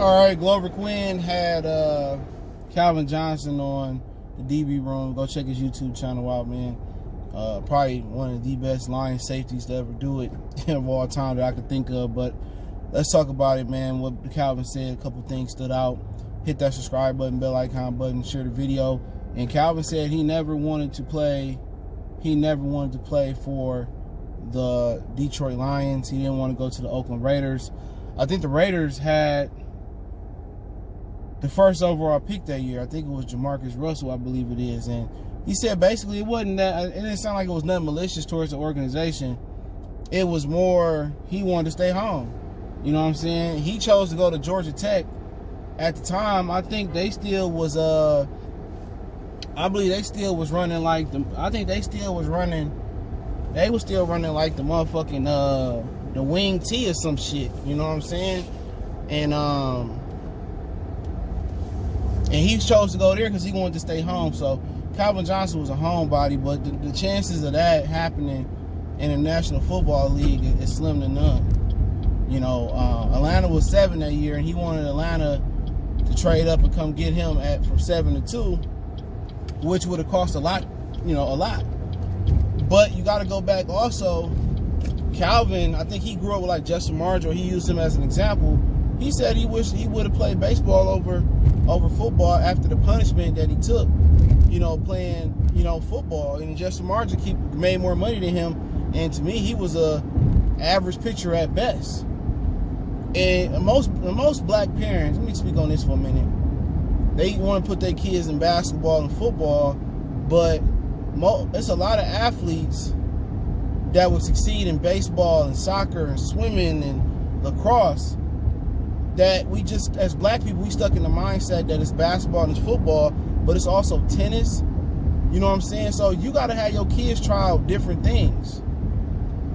All right, Glover Quinn had Calvin Johnson on the DB Room. Go check his YouTube channel out, man. Probably one of the best Lions safeties to ever do it of all time that I could think of. But let's talk about it, man. What Calvin said, a couple things stood out. Hit that subscribe button, bell icon button, share the video. And Calvin said he never wanted to play. He never wanted to play for the Detroit Lions. He didn't want to go to the Oakland Raiders. I think the Raiders had the first overall pick that year. I think it was Jamarcus Russell, I believe it is. And he said basically it wasn't that, it didn't sound like it was nothing malicious towards the organization. It was more he wanted to stay home. You know what I'm saying? He chose to go to Georgia Tech. At the time, I think they still was I believe they still was running like the they was still running like the motherfucking the wing T or some shit. You know what I'm saying? And he chose to go there because he wanted to stay home. So Calvin Johnson was a homebody, but the chances of that happening in the National Football League is slim to none. You know, Atlanta was 7 that year, and he wanted Atlanta to trade up and come get him from 7 to 2, which would have cost a lot, a lot. But you got to go back also. Calvin, I think he grew up with like Justin Marshall. He used him as an example. He said he wished he would have played baseball over football after the punishment that he took, playing, football. And Justin Marshall made more money than him. And to me, he was a average pitcher at best. And most black parents, let me speak on this for a minute. They want to put their kids in basketball and football, but it's a lot of athletes that would succeed in baseball and soccer and swimming and lacrosse that we just, as black people, we stuck in the mindset that it's basketball and it's football, but it's also tennis. You know what I'm saying? So you got to have your kids try out different things.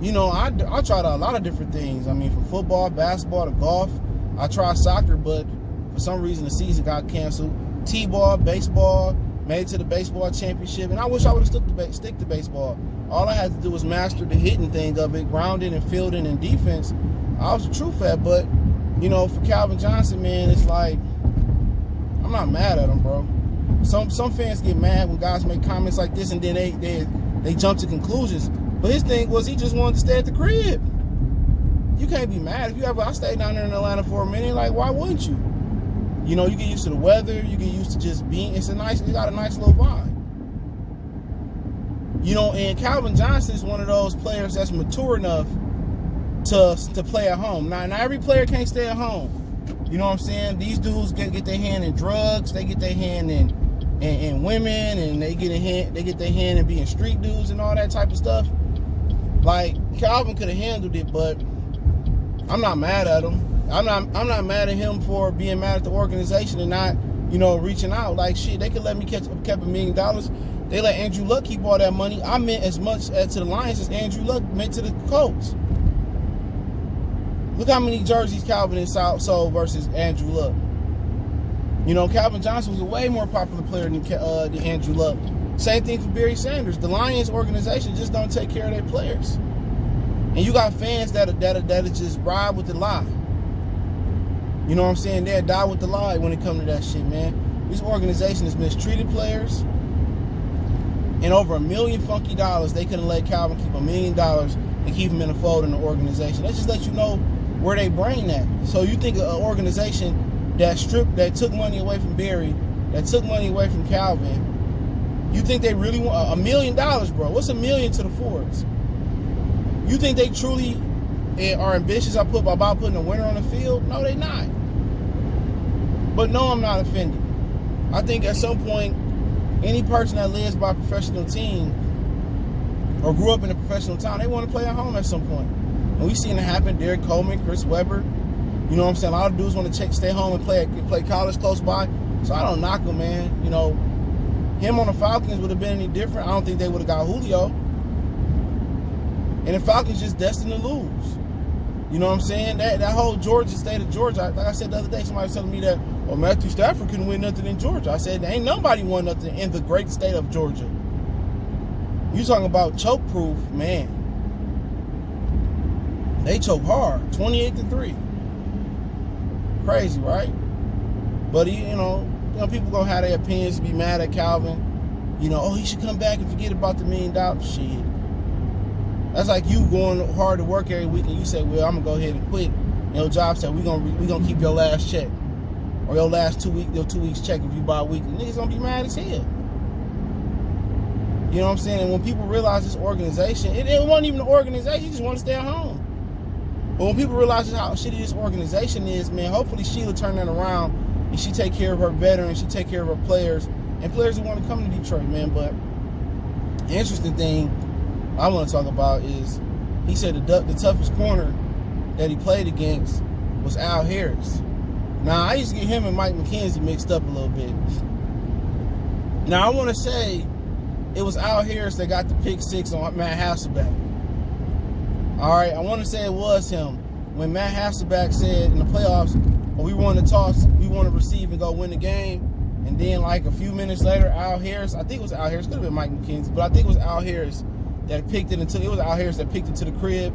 I tried out a lot of different things. I mean, from football, basketball to golf. I tried soccer, but for some reason the season got canceled. T-ball, baseball, made it to the baseball championship, and I wish I would have stick to baseball. All I had to do was master the hitting thing of it, grounding and fielding and defense. I was a true fat, but for Calvin Johnson, man, it's like, I'm not mad at him, bro. Some fans get mad when guys make comments like this, and then they jump to conclusions. But his thing was he just wanted to stay at the crib. You can't be mad. I stayed down there in Atlanta for a minute, like, why wouldn't you? You get used to the weather. You get used to just being, it got a nice little vibe. And Calvin Johnson is one of those players that's mature enough to play at home. Now every player can't stay at home. You know what I'm saying? These dudes get their hand in drugs. They get their hand in women, and they get their hand in being street dudes and all that type of stuff. Like, Calvin could have handled it, but I'm not mad at him. I'm not mad at him for being mad at the organization and not, reaching out. Like, shit, they could let me kept $1 million. They let Andrew Luck keep all that money. I meant as much to the Lions as Andrew Luck meant to the Colts. Look how many jerseys Calvin has sold versus Andrew Luck. Calvin Johnson was a way more popular player than Andrew Luck. Same thing for Barry Sanders. The Lions organization just don't take care of their players. And you got fans that just ride with the lie. You know what I'm saying? They'll die with the lie when it comes to that shit, man. This organization has mistreated players. And over $1 million funky dollars, they couldn't let Calvin keep $1 million and keep him in the fold in the organization. That just let you know where they brain at. So you think an organization that took money away from Barry, that took money away from Calvin, you think they really want $1 million, bro? What's $1 million to the Fords? You think they truly are ambitious about putting a winner on the field? No, they're not. But no, I'm not offended. I think at some point, any person that lives by a professional team or grew up in a professional town, they want to play at home at some point. And we've seen it happen. Derek Coleman, Chris Webber. You know what I'm saying? A lot of dudes want to stay home and play college close by. So I don't knock him, man. Him on the Falcons would have been any different. I don't think they would have got Julio. And the Falcons just destined to lose. You know what I'm saying? That whole state of Georgia, like I said the other day, somebody was telling me that, Matthew Stafford couldn't win nothing in Georgia. I said, ain't nobody won nothing in the great state of Georgia. You talking about choke proof, man. They choke hard, 28-3. crazy, right? But people gonna have their opinions, be mad at Calvin. Oh, he should come back and forget about the $1 million. Shit. That's like you going hard to work every week and you say, well, I'm gonna go ahead and quit. Your job said we gonna keep your last check. Or your last 2 weeks check if you buy weekly. Niggas gonna be mad as hell. You know what I'm saying? And when people realize this organization, it wasn't even an organization, you just want to stay at home. But when people realize how shitty this organization is, man, hopefully Sheila turn that around and she take care of her veterans, she take care of her players, and players who want to come to Detroit, man. But the interesting thing I want to talk about is he said the toughest corner that he played against was Al Harris. Now, I used to get him and Mike McKenzie mixed up a little bit. Now, I want to say it was Al Harris that got the pick 6 on Matt Hasselbeck. All right, I want to say it was him. When Matt Hasselbeck said in the playoffs, we want to toss, we want to receive and go win the game. And then like a few minutes later, Al Harris, I think it was Al Harris, could have been Mike McKenzie, but I think it was Al Harris that picked it it was Al Harris that picked it to the crib.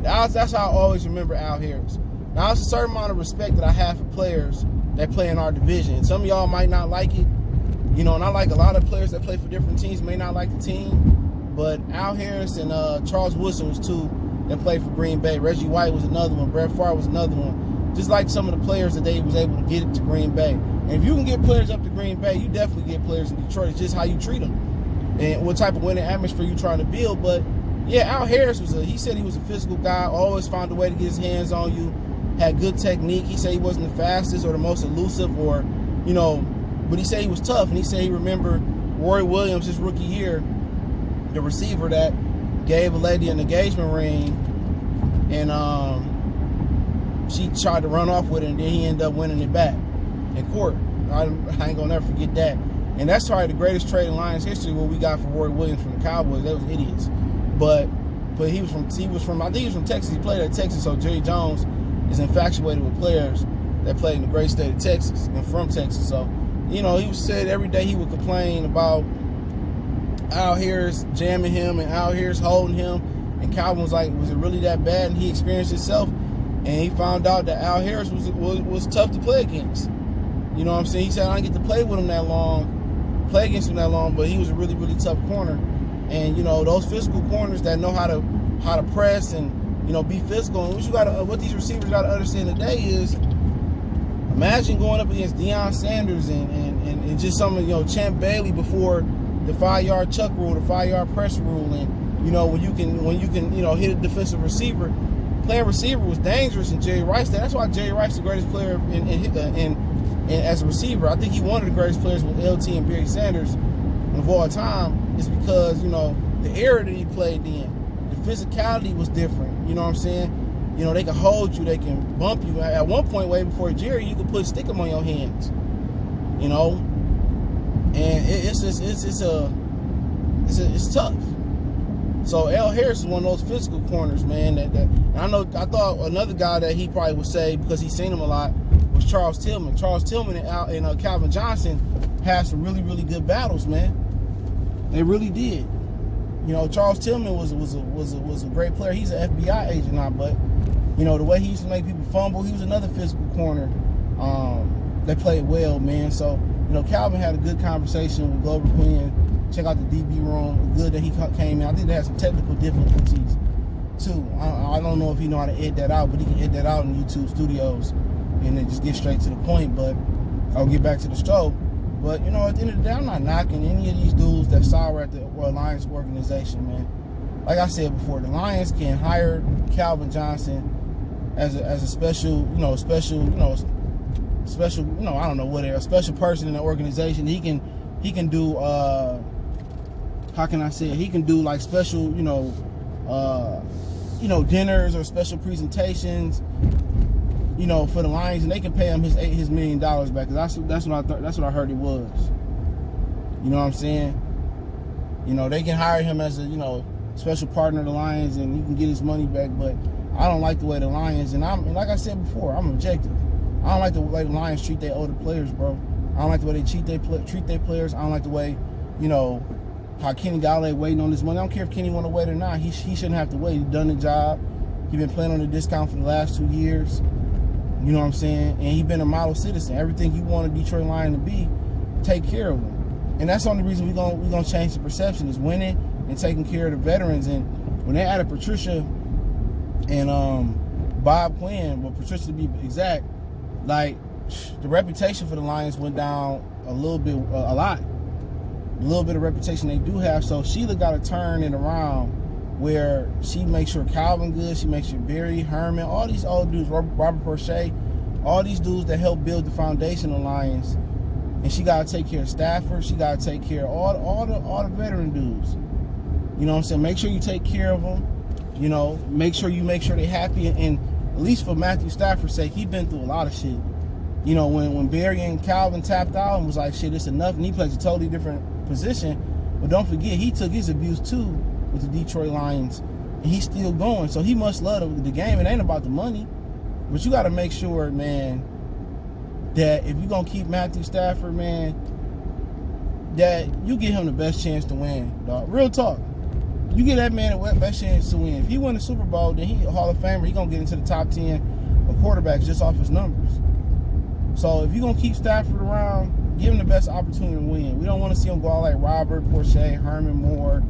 That's how I always remember Al Harris. Now, it's a certain amount of respect that I have for players that play in our division. And some of y'all might not like it, and I like a lot of players that play for different teams may not like the team, but Al Harris and Charles Woodson was two that played for Green Bay. Reggie White was another one. Brett Favre was another one. Just like some of the players that they was able to get it to Green Bay. And if you can get players up to Green Bay, you definitely get players in Detroit. It's just how you treat them and what type of winning atmosphere you're trying to build. But yeah, Al Harris he said he was a physical guy, always found a way to get his hands on you, had good technique. He said he wasn't the fastest or the most elusive but he said he was tough. And he said he remembered Roy Williams his rookie year, the receiver that gave a lady an engagement ring, and she tried to run off with it, and then he ended up winning it back in court. I ain't gonna never forget that. And that's probably the greatest trade in Lions history, what we got for Roy Williams from the Cowboys. They was idiots. But he was from I think he was from Texas. He played at Texas, so Jerry Jones is infatuated with players that played in the great state of Texas and from Texas. So, he said every day he would complain about Al Harris jamming him and Al Harris holding him. And Calvin was like, was it really that bad? And he experienced himself. And he found out that Al Harris was tough to play against. You know what I'm saying? He said, I didn't get to play against him that long, but he was a really, really tough corner. And, those physical corners that know how to press and, be physical. And what these receivers got to understand today is, imagine going up against Deion Sanders and just some of, Champ Bailey before the 5-yard chuck rule, the 5-yard press rule. And, when you can, hit a defensive receiver. Playing receiver was dangerous in Jerry Rice. That's why Jerry Rice is the greatest player in as a receiver. I think he one of the greatest players with LT and Barry Sanders of all time is because, the era that he played in, the physicality was different. You know what I'm saying? They can hold you, they can bump you. At one point, way before Jerry, you could put a stick on your hands. And it's tough. So Al Harris is one of those physical corners, man. I thought another guy that he probably would say, because he's seen him a lot, was Charles Tillman. Charles Tillman and Calvin Johnson had some really, really good battles, man. They really did. Charles Tillman was a great player. He's an FBI agent now, but the way he used to make people fumble, he was another physical corner that played well, man. So Calvin had a good conversation with Glover Quinn. Check out the DB room. Good that he came in. I think they had some technical difficulties too. I don't know if he know how to edit that out, but he can edit that out in YouTube Studios and then just get straight to the point. But I'll get back to the stroke. But at the end of the day, I'm not knocking any of these dudes that sour at the Lions organization, man. Like I said before, the Lions can hire Calvin Johnson as a special, I don't know what, a special person in the organization. He can do how can I say it? He can do like special, dinners or special presentations, for the Lions, and they can pay him his $1 million back. Cause that's what I heard it was. You know what I'm saying? They can hire him as a special partner of the Lions, and he can get his money back. But I don't like the way the Lions, and like I said before, I'm objective. I don't like the way the Lions treat their older players, bro. I don't like the way they treat their players. I don't like the way, how Kenny Galladay waiting on this money. I don't care if Kenny want to wait or not. He shouldn't have to wait. He's done the job. He's been playing on the discount for the last 2 years. You know what I'm saying? And he been a model citizen. Everything you want a Detroit Lion to be, take care of him. And that's the only reason we gonna change the perception is winning and taking care of the veterans. And when they added Patricia and Bob Quinn, well, Patricia to be exact, like the reputation for the Lions went down a little bit, a lot. A little bit of reputation they do have. So Sheila got to turn it around where she makes sure Calvin good, she makes sure Barry, Herman, all these old dudes, Robert Porcher, all these dudes that help build the foundation of Lions. And she got to take care of Stafford. She got to take care of all the veteran dudes. You know what I'm saying? Make sure you take care of them. You know, make sure they're happy. And at least for Matthew Stafford's sake, he's been through a lot of shit. You know, when Barry and Calvin tapped out and was like, shit, it's enough, and he plays a totally different position. But don't forget, he took his abuse too with the Detroit Lions, and he's still going. So he must love the game. It ain't about the money, but you got to make sure, man, that if you're going to keep Matthew Stafford, man, that you give him the best chance to win, dog. Real talk. You give that man the best chance to win. If he win the Super Bowl, then he a Hall of Famer. He going to get into the top 10 of quarterbacks just off his numbers. So if you're going to keep Stafford around, give him the best opportunity to win. We don't want to see him go out like Robert, Porcher, Herman Moore.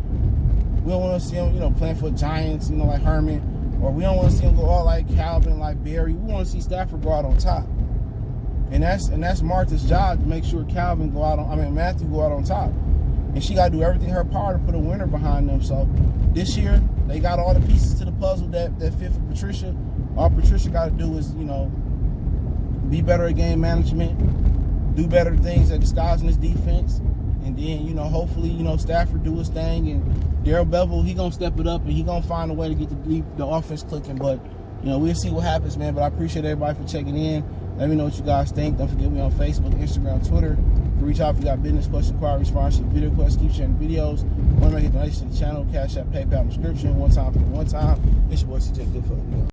We don't want to see him, you know, playing for Giants, you know, like Herman. Or we don't want to see him go out like Calvin, like Barry. We want to see Stafford go out on top. And that's Martha's job to make sure Matthew go out on top. And she got to do everything in her power to put a winner behind them. So this year, they got all the pieces to the puzzle that fit for Patricia. All Patricia got to do is, you know, be better at game management, do better things at disguising his defense, and then, you know, hopefully, you know, Stafford do his thing, and Darrell Bevell, he gonna step it up, and he gonna find a way to get the offense clicking. But, you know, we'll see what happens, man. But I appreciate everybody for checking in. Let me know what you guys think. Don't forget me on Facebook, Instagram, Twitter. You can reach out if you got business questions, inquiries, sponsorship, video questions. Keep sharing the videos. Want to make a donation to the channel? Cash App, PayPal, description. One time for the one time. It's your boy CJ Goodfellow.